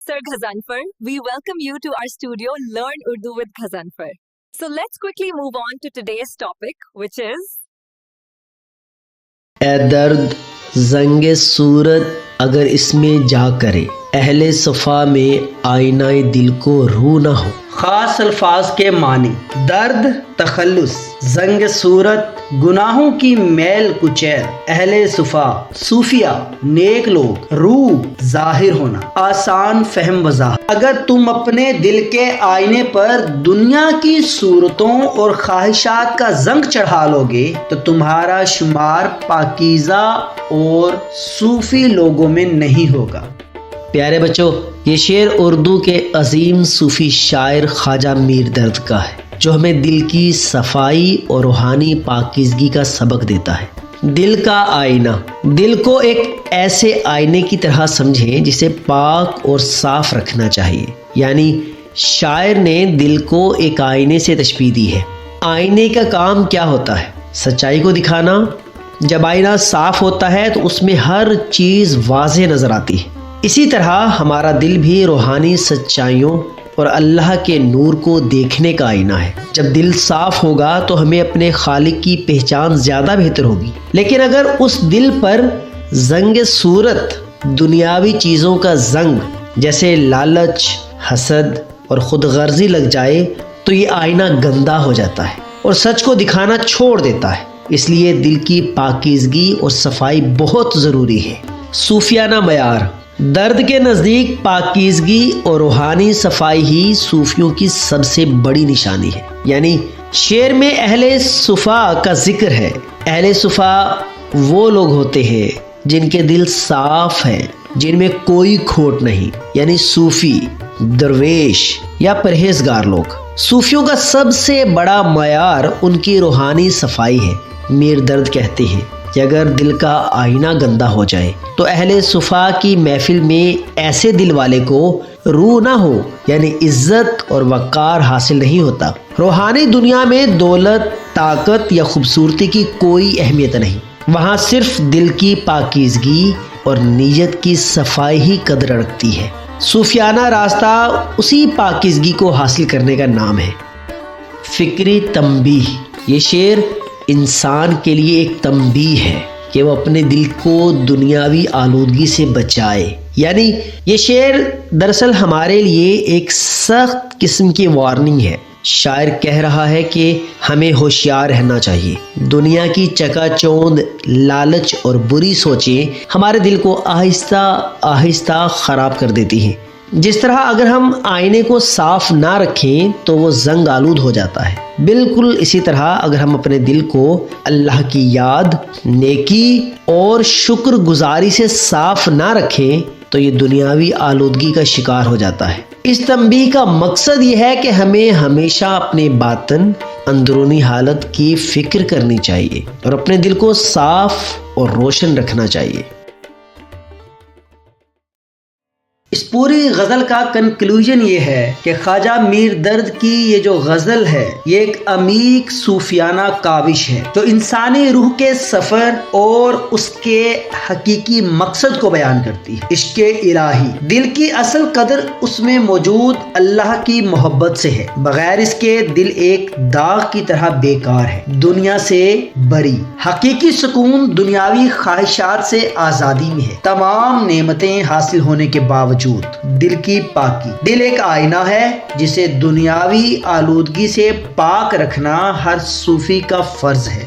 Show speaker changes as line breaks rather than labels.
Mr. Ghazanfar. We welcome you to our studio, Learn Urdu with Ghazanfar. So let's quickly move on to today's topic, which is
اے درد زنگ صورت اگر اس میں جا کرے، اہل صفا میں آئینہ دل کو رو نہ ہو۔
خاص الفاظ کے معنی: درد تخلص، زنگ صورت گناہوں کی میل کچیل، اہل صفا صوفیہ نیک لوگ، روح ظاہر ہونا، آسان فہم وضاحت۔ اگر تم اپنے دل کے آئینے پر دنیا کی صورتوں اور خواہشات کا زنگ چڑھا لو گے تو تمہارا شمار پاکیزہ اور صوفی لوگوں میں نہیں ہوگا۔
پیارے بچوں، یہ شعر اردو کے عظیم صوفی شاعر خواجہ میر درد کا ہے، جو ہمیں دل کی صفائی اور روحانی پاکیزگی کا سبق دیتا ہے۔ دل کا آئینہ، دل کو ایک ایسے آئینے کی طرح سمجھیں جسے پاک اور صاف رکھنا چاہیے۔ یعنی شاعر نے دل کو ایک آئینے سے تشبیہ دی ہے۔ آئینے کا کام کیا ہوتا ہے؟ سچائی کو دکھانا۔ جب آئینہ صاف ہوتا ہے تو اس میں ہر چیز واضح نظر آتی ہے۔ اسی طرح ہمارا دل بھی روحانی سچائیوں اور اللہ کے نور کو دیکھنے کا آئینہ ہے۔ جب دل صاف ہوگا تو ہمیں اپنے خالق کی پہچان زیادہ بہتر ہوگی۔ لیکن اگر اس دل پر زنگ صورت، دنیاوی چیزوں کا زنگ جیسے لالچ، حسد اور خود غرضی لگ جائے تو یہ آئینہ گندا ہو جاتا ہے اور سچ کو دکھانا چھوڑ دیتا ہے۔ اس لیے دل کی پاکیزگی اور صفائی بہت ضروری ہے۔ صوفیانہ معیار: درد کے نزدیک پاکیزگی اور روحانی صفائی ہی صوفیوں کی سب سے بڑی نشانی ہے۔ یعنی شعر میں اہل صفا کا ذکر ہے۔ اہل صفا وہ لوگ ہوتے ہیں جن کے دل صاف ہیں، جن میں کوئی کھوٹ نہیں، یعنی صوفی، درویش یا پرہیزگار لوگ۔ صوفیوں کا سب سے بڑا معیار ان کی روحانی صفائی ہے۔ میر درد کہتے ہیں کہ اگر دل کا آئینہ گندا ہو جائے تو اہل صفا کی محفل میں ایسے دل والے کو روح نہ ہو، یعنی عزت اور وقار حاصل نہیں ہوتا۔ روحانی دنیا میں دولت، طاقت یا خوبصورتی کی کوئی اہمیت نہیں، وہاں صرف دل کی پاکیزگی اور نیت کی صفائی ہی قدر رکھتی ہے۔ صوفیانہ راستہ اسی پاکیزگی کو حاصل کرنے کا نام ہے۔ فکری تنبیہ: یہ شعر انسان کے لیے ایک تنبیہ ہے کہ وہ اپنے دل کو دنیاوی آلودگی سے بچائے۔ یعنی یہ شعر دراصل ہمارے لیے ایک سخت قسم کی وارننگ ہے۔ شاعر کہہ رہا ہے کہ ہمیں ہوشیار رہنا چاہیے۔ دنیا کی چکا چوند، لالچ اور بری سوچیں ہمارے دل کو آہستہ آہستہ خراب کر دیتی ہیں۔ جس طرح اگر ہم آئینے کو صاف نہ رکھیں تو وہ زنگ آلود ہو جاتا ہے، بالکل اسی طرح اگر ہم اپنے دل کو اللہ کی یاد، نیکی اور شکر گزاری سے صاف نہ رکھیں تو یہ دنیاوی آلودگی کا شکار ہو جاتا ہے۔ اس تنبیہ کا مقصد یہ ہے کہ ہمیں ہمیشہ اپنے باطن، اندرونی حالت کی فکر کرنی چاہیے اور اپنے دل کو صاف اور روشن رکھنا چاہیے۔
اس پوری غزل کا کنکلوژن یہ ہے کہ خواجہ میر درد کی یہ جو غزل ہے یہ ایک عمیق صوفیانہ کاوش ہے جو انسانی روح کے سفر اور اس کے حقیقی مقصد کو بیان کرتی ہے۔ عشق الہی، دل کی اصل قدر اس میں موجود اللہ کی محبت سے ہے۔ بغیر اس کے دل ایک داغ کی طرح بیکار ہے، دنیا سے بری۔ حقیقی سکون دنیاوی خواہشات سے آزادی میں ہے۔ تمام نعمتیں حاصل ہونے کے باوجود دل کی پاکی، دل ایک آئینہ ہے جسے دنیاوی آلودگی سے پاک رکھنا ہر صوفی کا فرض ہے۔